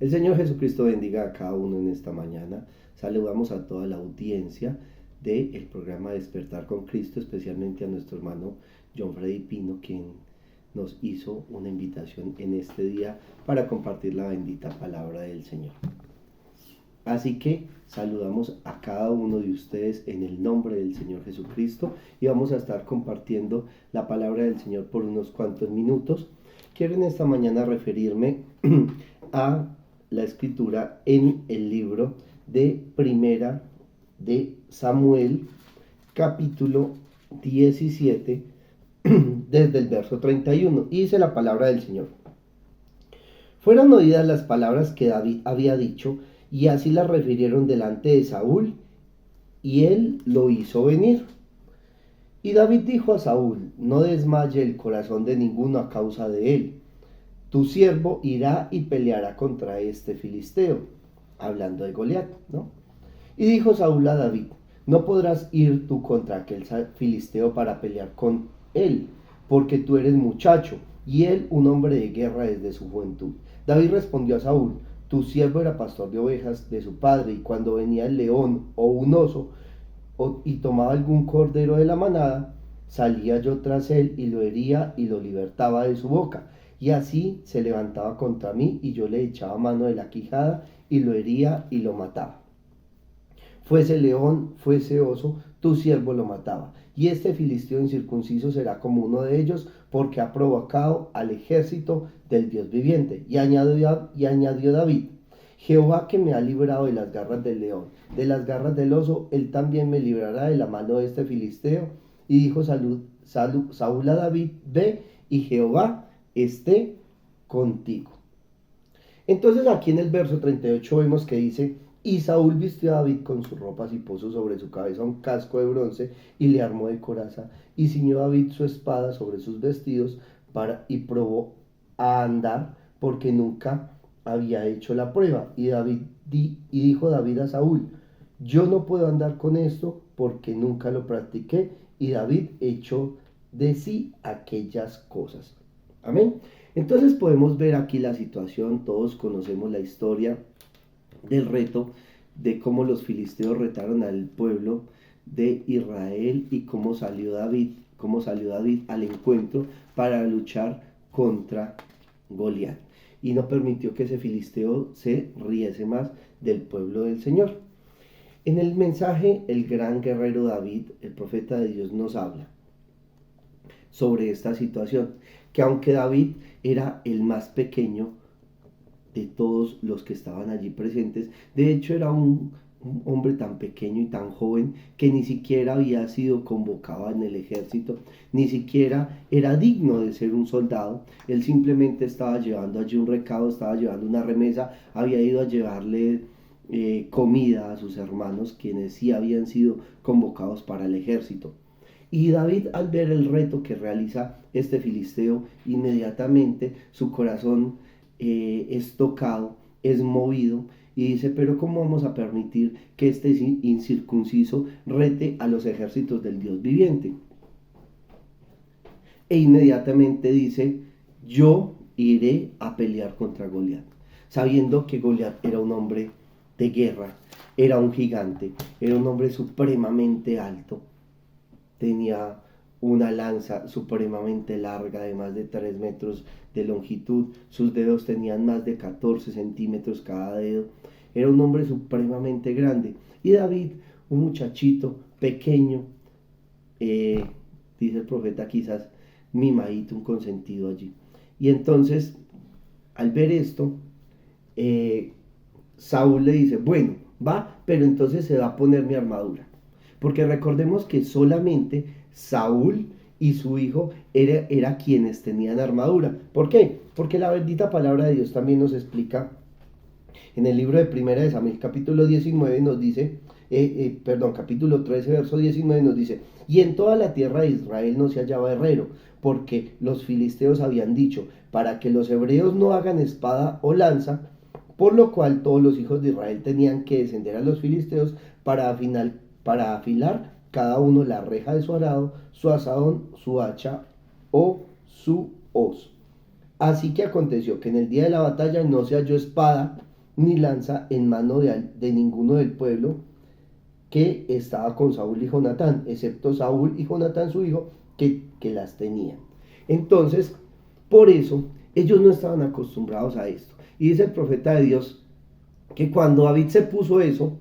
El Señor Jesucristo bendiga a cada uno en esta mañana. Saludamos a toda la audiencia del programa Despertar con Cristo, especialmente a nuestro hermano John Freddy Pino, quien nos hizo una invitación en este día para compartir la bendita palabra del Señor. Así que saludamos a cada uno de ustedes en el nombre del Señor Jesucristo y vamos a estar compartiendo la palabra del Señor por unos cuantos minutos. Quiero en esta mañana referirme a la escritura en el libro de Primera de Samuel, capítulo 17, desde el verso 31, y dice la palabra del Señor: fueron oídas las palabras que David había dicho, y así las refirieron delante de Saúl, y él lo hizo venir. Y David dijo a Saúl: no desmaye el corazón de ninguno a causa de él. Tu siervo irá y peleará contra este filisteo, hablando de Goliat, ¿no? Y dijo Saúl a David: no podrás ir tú contra aquel filisteo para pelear con él, porque tú eres muchacho, y él un hombre de guerra desde su juventud. David respondió a Saúl: tu siervo era pastor de ovejas de su padre, y cuando venía el león o un oso y tomaba algún cordero de la manada, salía yo tras él y lo hería y lo libertaba de su boca. Y así se levantaba contra mí, y yo le echaba mano de la quijada y lo hería y lo mataba. Fuese león, fuese oso, tu siervo lo mataba. Y este filisteo incircunciso será como uno de ellos, porque ha provocado al ejército del Dios viviente. Y añadió David: Jehová, que me ha librado de las garras del león, de las garras del oso, él también me librará de la mano de este filisteo. Y dijo Saúl a David: ve, y Jehová esté contigo. Entonces aquí en el verso 38 vemos que dice: y Saúl vistió a David con sus ropas y puso sobre su cabeza un casco de bronce y le armó de coraza, y ciñó David su espada sobre sus vestidos y probó a andar, porque nunca había hecho la prueba. Y dijo David a Saúl: yo no puedo andar con esto porque nunca lo practiqué. Y David echó de sí aquellas cosas. Amén. Entonces podemos ver aquí la situación. Todos conocemos la historia del reto, de cómo los filisteos retaron al pueblo de Israel y cómo salió David al encuentro para luchar contra Goliat, y no permitió que ese filisteo se riese más del pueblo del Señor. En el mensaje, el gran guerrero David, el profeta de Dios, nos habla sobre esta situación, que aunque David era el más pequeño de todos los que estaban allí presentes, de hecho era un hombre tan pequeño y tan joven que ni siquiera había sido convocado en el ejército, ni siquiera era digno de ser un soldado. Él simplemente estaba llevando allí un recado, estaba llevando una remesa, había ido a llevarle comida a sus hermanos, quienes sí habían sido convocados para el ejército. Y David, al ver el reto que realiza este filisteo, inmediatamente su corazón es tocado, es movido, y dice: pero ¿cómo vamos a permitir que este incircunciso rete a los ejércitos del Dios viviente? E inmediatamente dice: yo iré a pelear contra Goliat, sabiendo que Goliat era un hombre de guerra, era un gigante, era un hombre supremamente alto, tenía una lanza supremamente larga de más de 3 metros de longitud, sus dedos tenían más de 14 centímetros cada dedo, era un hombre supremamente grande. Y David, un muchachito pequeño, dice el profeta, quizás mimadito, un consentido allí. Y entonces, al ver esto, Saúl le dice: bueno, va, pero entonces se va a poner mi armadura. Porque recordemos que solamente Saúl y su hijo era quienes tenían armadura. ¿Por qué? Porque la bendita palabra de Dios también nos explica en el libro de Primera de Samuel, capítulo 19, nos dice, capítulo 13, verso 19, nos dice: y en toda la tierra de Israel no se hallaba herrero, porque los filisteos habían dicho: para que los hebreos no hagan espada o lanza, por lo cual todos los hijos de Israel tenían que descender a los filisteos para afilar cada uno la reja de su arado, su asadón, su hacha o su hoz. Así que aconteció que en el día de la batalla no se halló espada ni lanza en mano de ninguno del pueblo que estaba con Saúl y Jonatán, excepto Saúl y Jonatán su hijo, que las tenían. Entonces, por eso, ellos no estaban acostumbrados a esto. Y dice el profeta de Dios que cuando David se puso eso,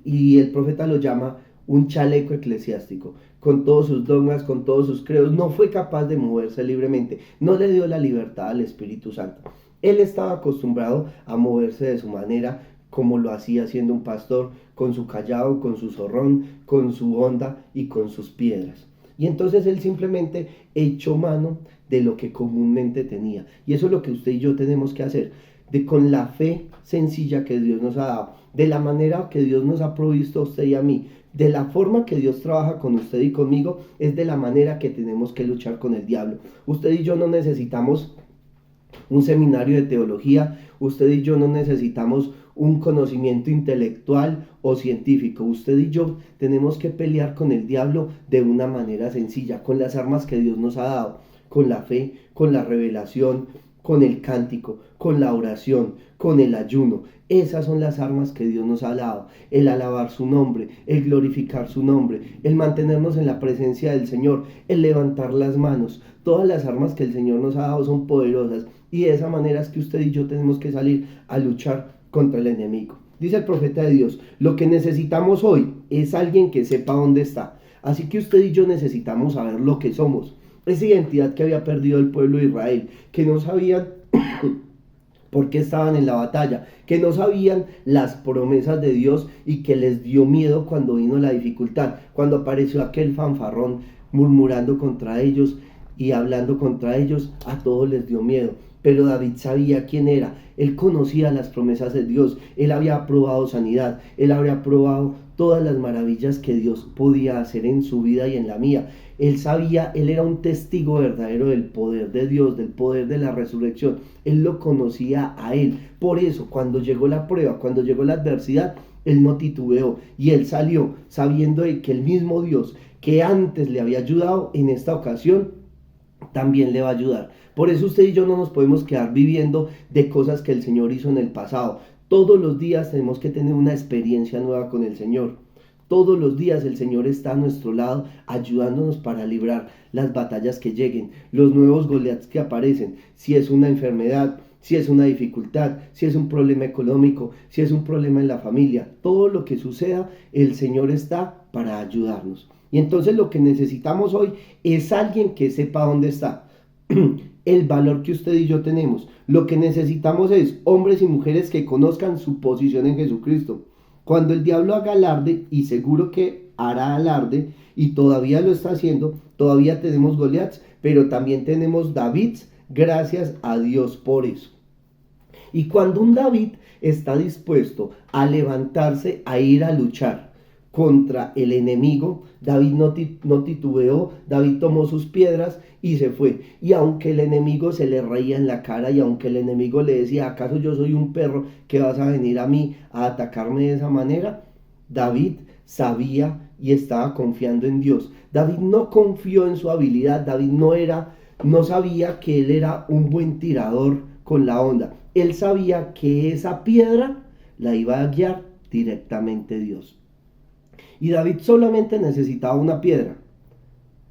y el profeta lo llama un chaleco eclesiástico, con todos sus dogmas, con todos sus credos, no fue capaz de moverse libremente, no le dio la libertad al Espíritu Santo. Él estaba acostumbrado a moverse de su manera, como lo hacía siendo un pastor, con su callado, con su zorrón, con su honda y con sus piedras. Y entonces él simplemente echó mano de lo que comúnmente tenía. Y eso es lo que usted y yo tenemos que hacer, con la fe sencilla que Dios nos ha dado, de la manera que Dios nos ha provisto a usted y a mí, de la forma que Dios trabaja con usted y conmigo, es de la manera que tenemos que luchar con el diablo. Usted y yo no necesitamos un seminario de teología, usted y yo no necesitamos un conocimiento intelectual o científico. Usted y yo tenemos que pelear con el diablo de una manera sencilla, con las armas que Dios nos ha dado, con la fe, con la revelación, con el cántico, con la oración, con el ayuno. Esas son las armas que Dios nos ha dado. El alabar su nombre, el glorificar su nombre, el mantenernos en la presencia del Señor, el levantar las manos. Todas las armas que el Señor nos ha dado son poderosas, y de esa manera es que usted y yo tenemos que salir a luchar contra el enemigo. Dice el profeta de Dios, lo que necesitamos hoy es alguien que sepa dónde está. Así que usted y yo necesitamos saber lo que somos. Esa identidad que había perdido el pueblo de Israel, que no sabían por qué estaban en la batalla, que no sabían las promesas de Dios y que les dio miedo cuando vino la dificultad, cuando apareció aquel fanfarrón murmurando contra ellos y hablando contra ellos, a todos les dio miedo. Pero David sabía quién era, él conocía las promesas de Dios, él había probado sanidad, él había probado todas las maravillas que Dios podía hacer en su vida y en la mía. Él sabía, él era un testigo verdadero del poder de Dios, del poder de la resurrección. Él lo conocía a él. Por eso, cuando llegó la prueba, cuando llegó la adversidad, él no titubeó y él salió sabiendo de que el mismo Dios que antes le había ayudado, en esta ocasión también le va a ayudar. Por eso usted y yo no nos podemos quedar viviendo de cosas que el Señor hizo en el pasado. Todos los días tenemos que tener una experiencia nueva con el Señor. Todos los días el Señor está a nuestro lado ayudándonos para librar las batallas que lleguen, los nuevos Goliaths que aparecen, si es una enfermedad, si es una dificultad, si es un problema económico, si es un problema en la familia, todo lo que suceda, el Señor está para ayudarnos. Y entonces lo que necesitamos hoy es alguien que sepa dónde está. El valor que usted y yo tenemos. Lo que necesitamos es hombres y mujeres que conozcan su posición en Jesucristo. Cuando el diablo haga alarde, y seguro que hará alarde, y todavía lo está haciendo, todavía tenemos Goliaths, pero también tenemos Davids, gracias a Dios por eso. Y cuando un David está dispuesto a levantarse, a ir a luchar contra el enemigo, David no titubeó, David tomó sus piedras y se fue. Y aunque el enemigo se le reía en la cara, y aunque el enemigo le decía, ¿acaso yo soy un perro que vas a venir a mí a atacarme de esa manera? David sabía y estaba confiando en Dios. David no confió en su habilidad, David no sabía que él era un buen tirador con la honda. Él sabía que esa piedra la iba a guiar directamente Dios. Y David solamente necesitaba una piedra.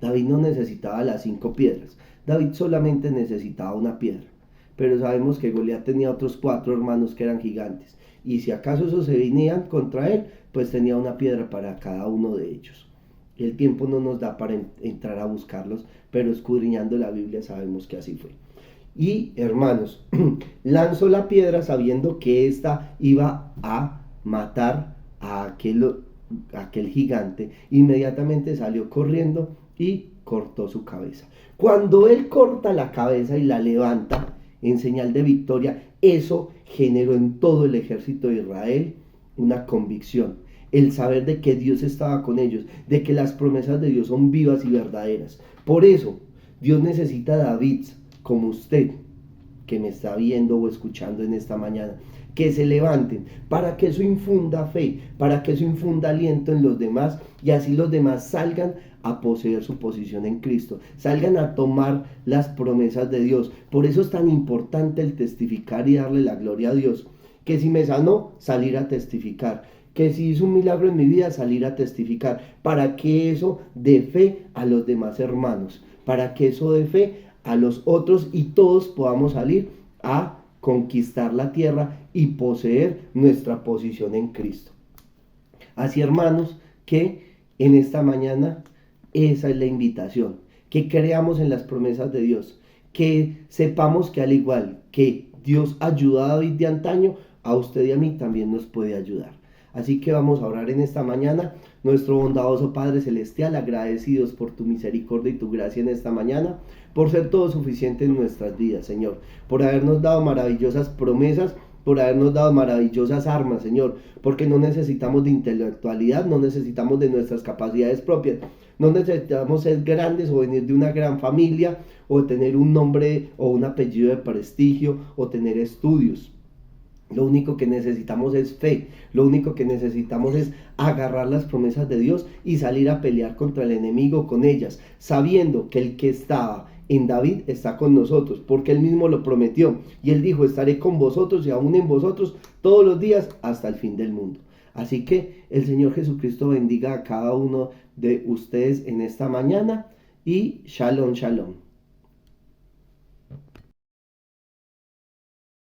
David no necesitaba las 5 piedras. David solamente necesitaba una piedra. Pero sabemos que Goliat tenía otros 4 hermanos que eran gigantes. Y si acaso esos se venían contra él, pues tenía una piedra para cada uno de ellos. El tiempo no nos da para entrar a buscarlos, pero escudriñando la Biblia sabemos que así fue. Y hermanos, lanzó la piedra sabiendo que ésta iba a matar a aquel gigante. Inmediatamente salió corriendo y cortó su cabeza. Cuando él corta la cabeza y la levanta en señal de victoria, eso generó en todo el ejército de Israel una convicción, el saber de que Dios estaba con ellos, de que las promesas de Dios son vivas y verdaderas. Por eso Dios necesita a David como usted, que me está viendo o escuchando en esta mañana, que se levanten, para que eso infunda fe, para que eso infunda aliento en los demás, y así los demás salgan a poseer su posición en Cristo, salgan a tomar las promesas de Dios. Por eso es tan importante el testificar y darle la gloria a Dios. Que si me sanó, salir a testificar. Que si hizo un milagro en mi vida, salir a testificar. Para que eso dé fe a los demás hermanos. Para que eso dé fe a los otros y todos podamos salir a conquistar la tierra y poseer nuestra posición en Cristo. Así, hermanos, que en esta mañana esa es la invitación, que creamos en las promesas de Dios, que sepamos que al igual que Dios ayudó a David de antaño, a usted y a mí también nos puede ayudar. Así que vamos a orar en esta mañana. Nuestro bondadoso Padre Celestial, agradecidos por tu misericordia y tu gracia en esta mañana, por ser todo suficiente en nuestras vidas, Señor, por habernos dado maravillosas promesas, por habernos dado maravillosas armas, Señor, porque no necesitamos de intelectualidad, no necesitamos de nuestras capacidades propias, no necesitamos ser grandes o venir de una gran familia, o tener un nombre o un apellido de prestigio, o tener estudios. Lo único que necesitamos es fe, lo único que necesitamos es agarrar las promesas de Dios y salir a pelear contra el enemigo con ellas, sabiendo que el que estaba en David está con nosotros, porque él mismo lo prometió, y él dijo: estaré con vosotros y aún en vosotros todos los días hasta el fin del mundo. Así que el Señor Jesucristo bendiga a cada uno de ustedes en esta mañana, y shalom, shalom.